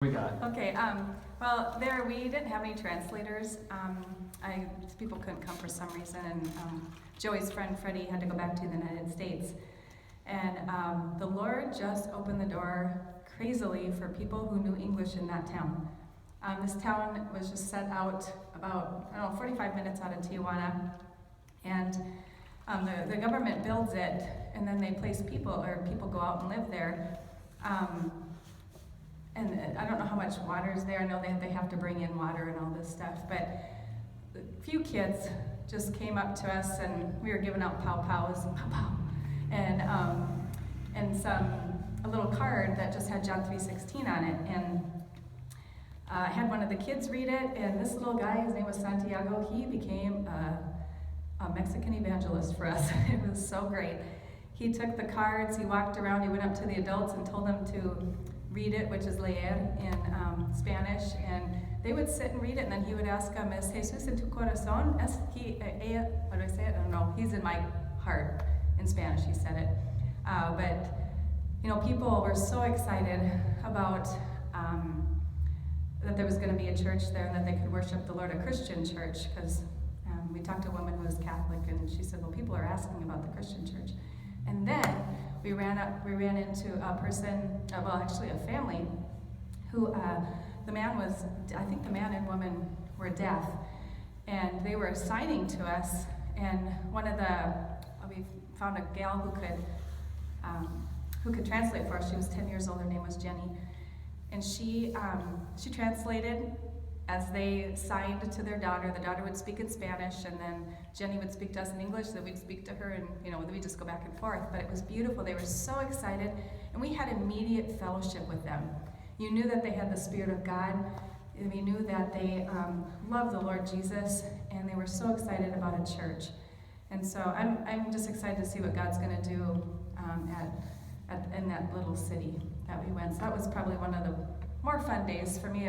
We got. Okay, well, we didn't have any translators. People couldn't come for some reason, and Joey's friend Freddie had to go back to the United States. And the Lord just opened the door crazily for people who knew English in that town. This town was just set out about, 45 minutes out of Tijuana. And the government builds it, and then they place people go out and live there. And I don't know how much water is there. I know they have to bring in water and all this stuff. But a few kids just came up to us, and we were giving out pow-pows and pow-pow. And a little card that just had John 3:16 on it. And I had one of the kids read it, and this little guy, his name was Santiago, he became a Mexican evangelist for us. It was so great. He took the cards, he walked around, he went up to the adults and told them to read it, which is leer in Spanish, and they would sit and read it, and then he would ask them, "Es Jesus en tu corazón?" How do I say it? I don't know. He's in my heart. In Spanish, he said it. But people were so excited about that there was going to be a church there and that they could worship the Lord, a Christian church, because we talked to a woman who was Catholic, and she said, "Well, people are asking about the Christian church." And then we ran into a person, a family, who the man and woman were deaf, and they were signing to us. And we found a gal who could translate for us. She was 10 years old. Her name was Jenny, and she translated as they signed to their daughter. The daughter would speak in Spanish, and then Jenny would speak to us in English, then we'd speak to her, and we'd just go back and forth. But it was beautiful. They were so excited, and we had immediate fellowship with them. You knew that they had the Spirit of God, and we knew that they loved the Lord Jesus, and they were so excited about a church. And so I'm just excited to see what God's going to do in that little city that we went. So that was probably one of the more fun days for me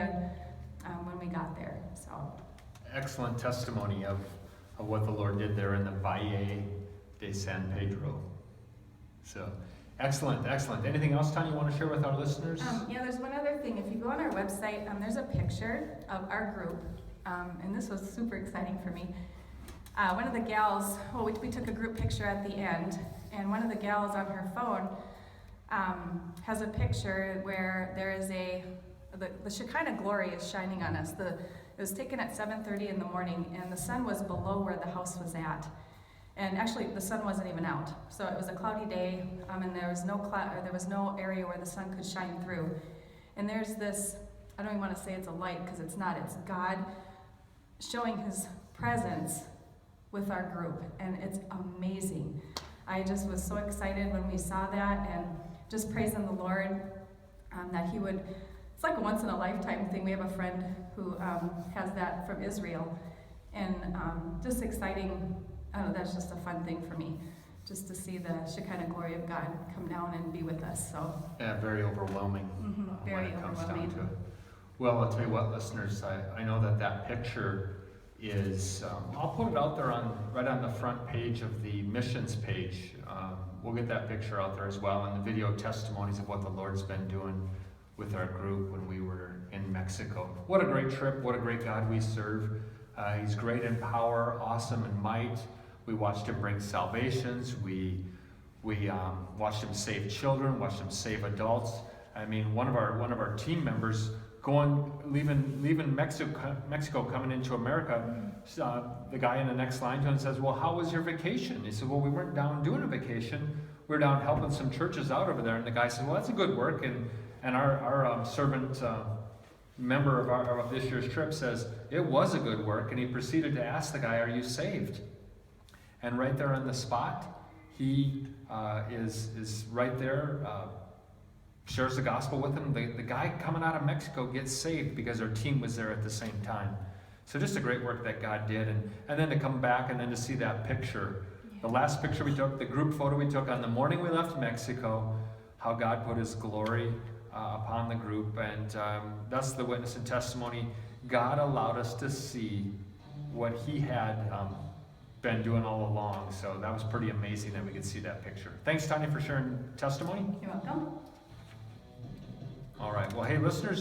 when we got there. So Excellent testimony of what the Lord did there in the Valle de San Pedro. So excellent. Anything else, Tanya, you want to share with our listeners? There's one other thing. If you go on our website, there's a picture of our group, and this was super exciting for me. One of the gals, we took a group picture at the end, and one of the gals on her phone has a picture where there is the Shekinah glory is shining on us. It was taken at 7:30 in the morning, and the sun was below where the house was at. And actually, the sun wasn't even out. So it was a cloudy day, and there was no area where the sun could shine through. And there's this, I don't even want to say it's a light, because it's not. It's God showing His presence with our group, and it's amazing. I just was so excited when we saw that, and just praising the Lord that He would. It's like a once-in-a-lifetime thing. We have a friend who has that from Israel, and just exciting. That's just a fun thing for me, just to see the Shekinah glory of God come down and be with us. So very overwhelming. Very when it comes overwhelming. down to it. Well, I'll tell you what, listeners, I know that picture is. I'll put it out there right on the front page of the missions page. We'll get that picture out there as well, and the video testimonies of what the Lord's been doing with our group when we were in Mexico. What a great trip, what a great God we serve. He's great in power, awesome in might. We watched Him bring salvations. We watched Him save children, watched Him save adults. I mean, one of our team members leaving Mexico, coming into America, the guy in the next line to him says, "Well, how was your vacation?" He said, "Well, we weren't down doing a vacation. We were down helping some churches out over there." And the guy said, "Well, that's a good work." And our servant member of this year's trip says, "It was a good work." And he proceeded to ask the guy, "Are you saved?" And right there on the spot, he is right there, shares the gospel with him. The guy coming out of Mexico gets saved because our team was there at the same time. So just a great work that God did. And then to come back and then to see that picture. The last picture we took, the group photo we took on the morning we left Mexico, how God put His glory upon the group, and that's the witness and testimony. God allowed us to see what He had been doing all along, so that was pretty amazing that we could see that picture. Thanks, Tanya, for sharing testimony. You're welcome. All right, well, hey, listeners.